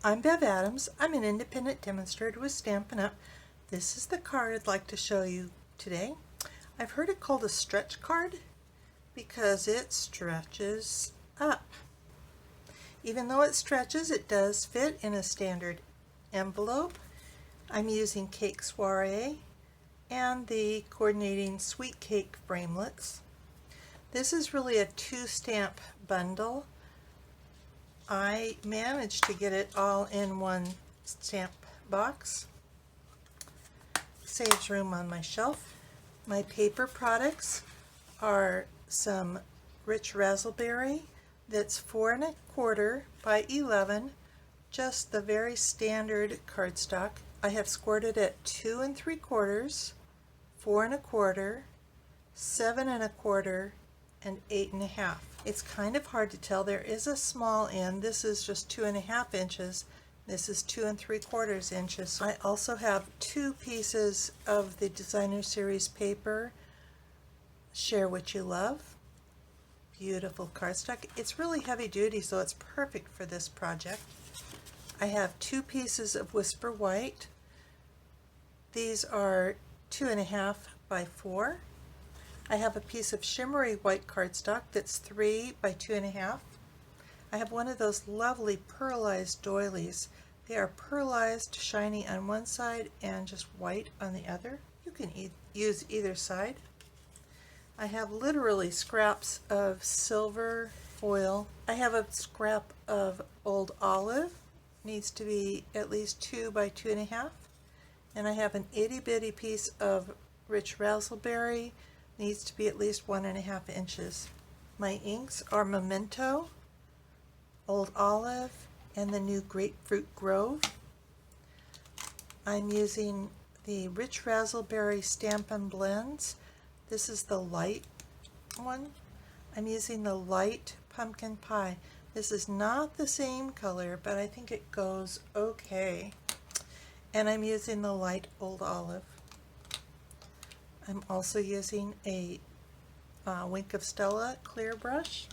I'm Bev Adams. I'm an independent demonstrator with Stampin' Up! This is the card I'd like to show you today. I've heard it called a stretch card because it stretches up. Even though it stretches, it does fit in a standard envelope. I'm using Cake Soiree and the coordinating sweet cake framelits. This is really a 2-stamp bundle. I managed to get it all in one stamp box. Saves room on my shelf. My paper products are some rich raspberry that's 4 1/4 by 11, just the very standard cardstock. I have scored it at 2 3/4, 4 1/4, 7 1/4, and 8 1/2. It's kind of hard to tell. There is a small end. This is just 2 1/2 inches. This is 2 3/4 inches. I also have 2 pieces of the Designer Series paper, Share What You Love. Beautiful cardstock. It's really heavy duty, so it's perfect for this project. I have 2 pieces of Whisper White. These are 2 1/2 by 4. I have a piece of shimmery white cardstock that's 3 by 2 1/2. I have one of those lovely Pearlized Doilies. They are pearlized, shiny on one side and just white on the other. You can use either side. I have literally scraps of silver foil. I have a scrap of old olive. Needs to be at least 2 by 2 1/2. And I have an itty bitty piece of rich raspberry. Needs to be at least 1 1/2 inches. My inks are Memento, Old Olive, and the new Grapefruit Grove. I'm using the Rich Raspberry Stampin' Blends. This is the light one. I'm using the light Pumpkin Pie. This is not the same color, but I think it goes okay. And I'm using the light Old Olive. I'm also using a Wink of Stella clear brush.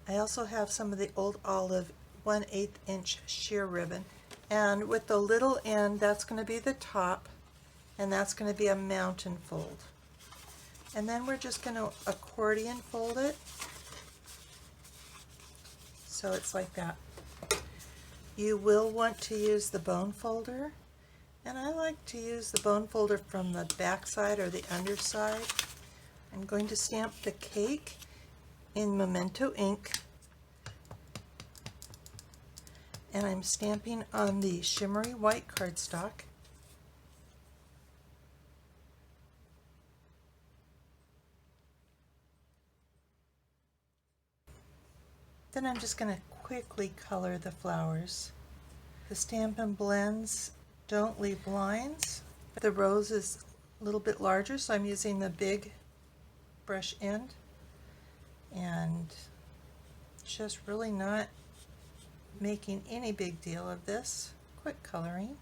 I also have some of the Old Olive 1/8 inch sheer ribbon. And with the little end, that's going to be the top, and that's going to be a mountain fold. And then we're just going to accordion fold it. So it's like that. You will want to use the bone folder. And I like to use the bone folder from the back side or the underside. I'm going to stamp the cake in Memento ink. And I'm stamping on the shimmery white cardstock. Then I'm just going to quickly color the flowers. The Stampin' Blends don't leave lines. The rose is a little bit larger, so I'm using the big brush end and just really not making any big deal of this. Quick coloring.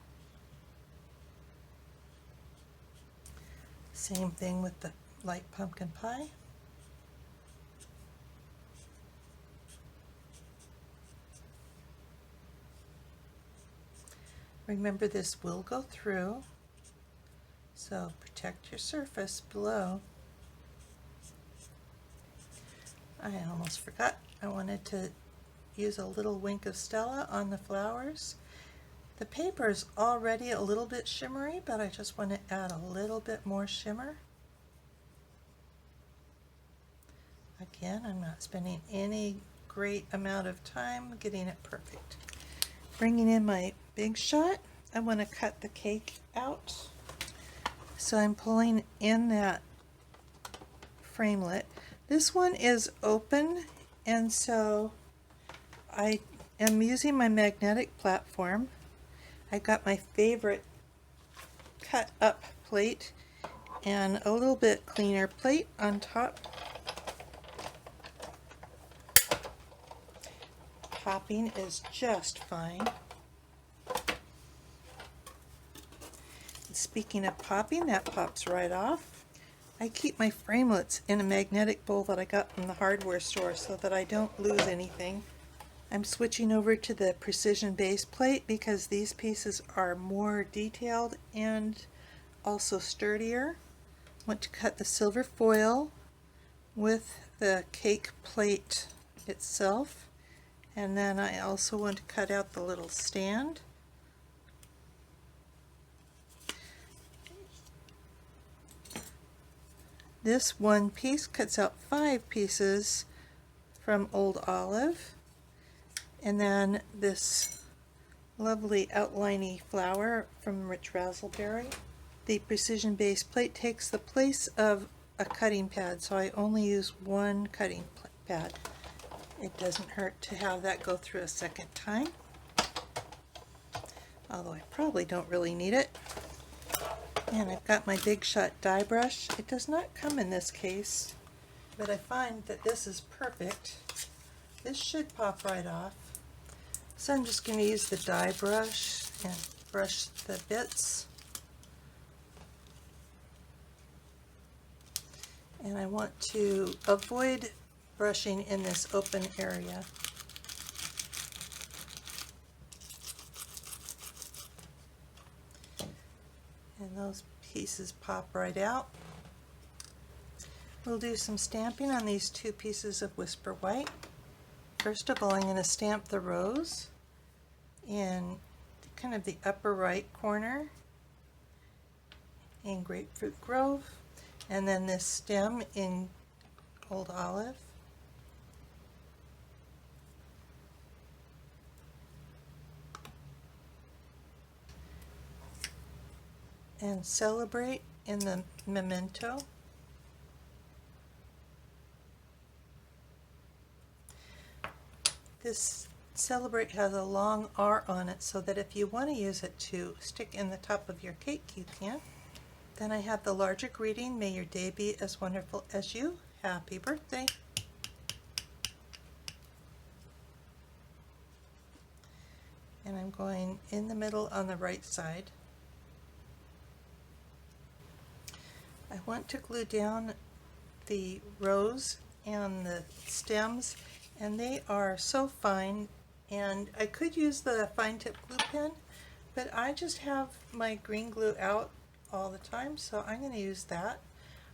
Same thing with the light Pumpkin Pie. Remember, this will go through, so protect your surface below. I almost forgot. I wanted to use a little Wink of Stella on the flowers. The paper is already a little bit shimmery, but I just want to add a little bit more shimmer. Again, I'm not spending any great amount of time getting it perfect. Bringing in my Big Shot, I want to cut the cake out. So I'm pulling in that framelit. This one is open, and so I am using my magnetic platform. I got my favorite cut up plate and a little bit cleaner plate on top. Popping is just fine. Speaking of popping, that pops right off. I keep my framelits in a magnetic bowl that I got from the hardware store so that I don't lose anything. I'm switching over to the precision base plate because these pieces are more detailed and also sturdier. I want to cut the silver foil with the cake plate itself, and then I also want to cut out the little stand. This one piece cuts out 5 pieces from Old Olive, and then this lovely outliney flower from Rich Razzleberry. The precision base plate takes the place of a cutting pad, so I only use one cutting pad. It doesn't hurt to have that go through a second time, although I probably don't really need it. And I've got my Big Shot die brush. It does not come in this case, but I find that this is perfect. This should pop right off. So I'm just going to use the die brush and brush the bits. And I want to avoid brushing in this open area. And those pieces pop right out. We'll do some stamping on these 2 pieces of Whisper White. First of all, I'm going to stamp the rose in kind of the upper right corner in Grapefruit Grove, and then this stem in Old Olive. And Celebrate in the Memento. This Celebrate has a long R on it, so that if you want to use it to stick in the top of your cake, you can. Then I have the larger greeting, may your day be as wonderful as you. Happy birthday. And I'm going in the middle on the right side. I want to glue down the rose and the stems, and they are so fine, and I could use the fine tip glue pen, but I just have my green glue out all the time, so I'm going to use that.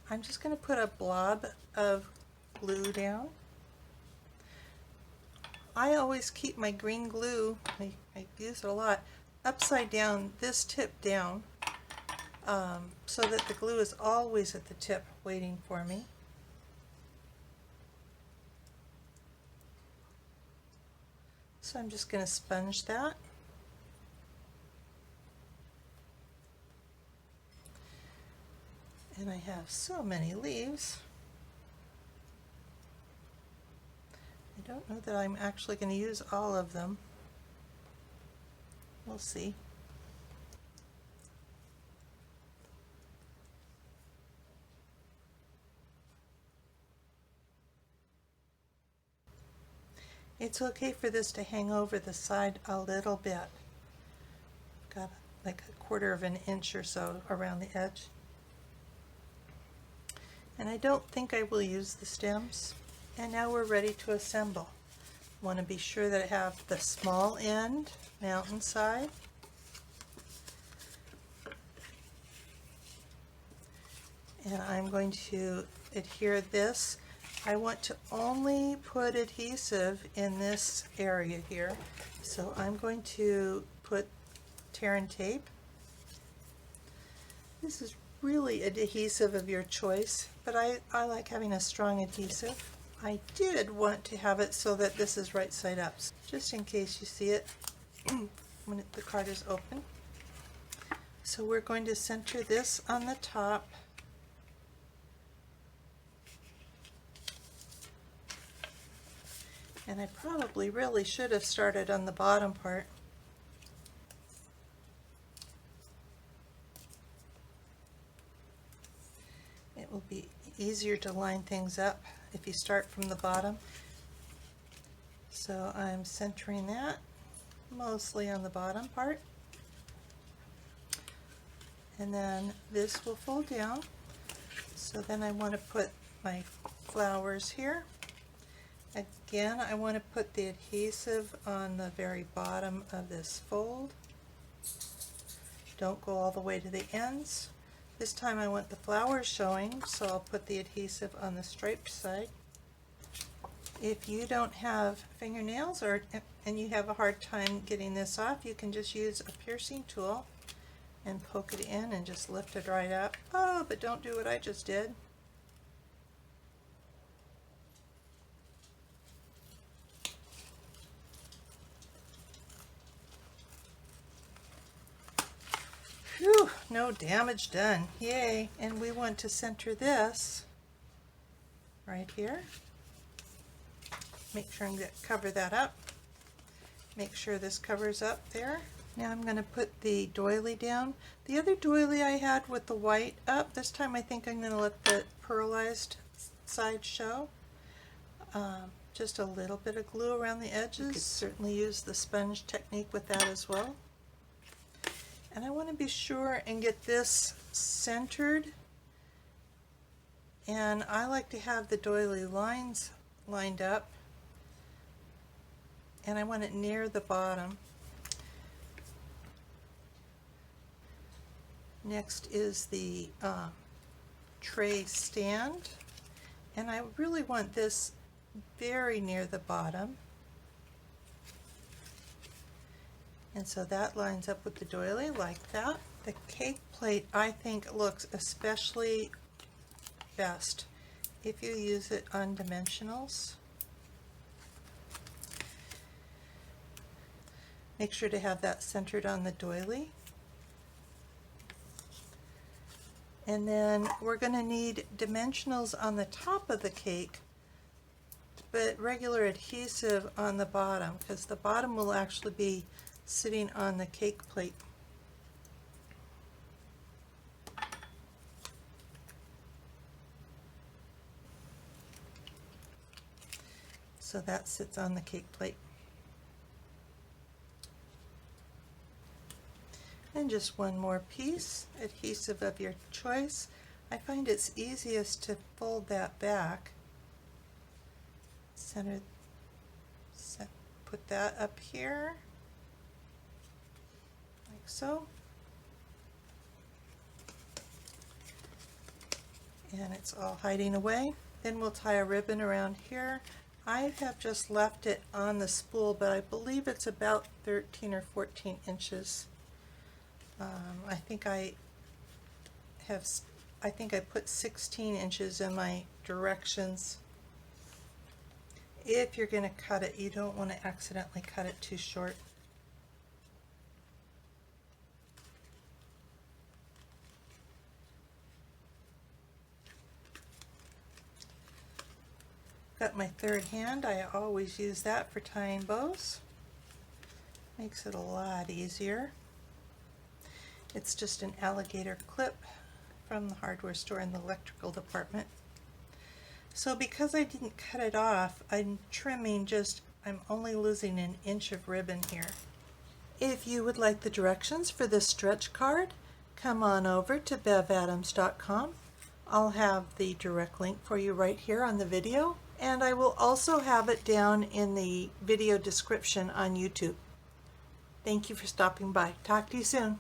I'm just going to put a blob of glue down. I always keep my green glue, I use it a lot, upside down, this tip down, so that the glue is always at the tip waiting for me. So I'm just going to sponge that. And I have so many leaves. I don't know that I'm actually going to use all of them. We'll see. It's okay for this to hang over the side a little bit. Got like a 1/4 of an inch or so around the edge. And I don't think I will use the stems. And now we're ready to assemble. Want to be sure that I have the small end, mountainside, and I'm going to adhere this. I want to only put adhesive in this area here, so I'm going to put tear and tape. This is really adhesive of your choice, but I like having a strong adhesive. I did want to have it so that this is right side up, just in case you see it when the card is open. So we're going to center this on the top. And I probably really should have started on the bottom part. It will be easier to line things up if you start from the bottom. So I'm centering that mostly on the bottom part. And then this will fold down. So then I want to put my flowers here. Again, I want to put the adhesive on the very bottom of this fold. Don't go all the way to the ends. This time I want the flowers showing, so I'll put the adhesive on the striped side. If you don't have fingernails and you have a hard time getting this off, you can just use a piercing tool and poke it in and just lift it right up. Oh, but don't do what I just did. Whew, no damage done. Yay. And we want to center this right here. Make sure and cover that up. Make sure this covers up there. Now I'm going to put the doily down. The other doily I had with the white up, this time I think I'm going to let the pearlized side show. Just a little bit of glue around the edges. You could certainly use the sponge technique with that as well. And I want to be sure and get this centered. And I like to have the doily lines lined up. And I want it near the bottom. Next is the tray stand. And I really want this very near the bottom. And so that lines up with the doily like that. The cake plate, I think, looks especially best if you use it on dimensionals. Make sure to have that centered on the doily. And then we're going to need dimensionals on the top of the cake, but regular adhesive on the bottom, because the bottom will actually be sitting on the cake plate. So that sits on the cake plate. And just one more piece, adhesive of your choice. I find it's easiest to fold that back. Put that up here, like so. And it's all hiding away. Then we'll tie a ribbon around here. I have just left it on the spool, but I believe it's about 13 or 14 inches. I think I put 16 inches in my directions. If you're going to cut it, you don't want to accidentally cut it too short. Got my third hand. I always use that for tying bows. Makes it a lot easier. It's just an alligator clip from the hardware store in the electrical department. So because I didn't cut it off, I'm only losing an inch of ribbon here. If you would like the directions for this stretch card, come on over to bevadams.com. I'll have the direct link for you right here on the video, and I will also have it down in the video description on YouTube. Thank you for stopping by. Talk to you soon.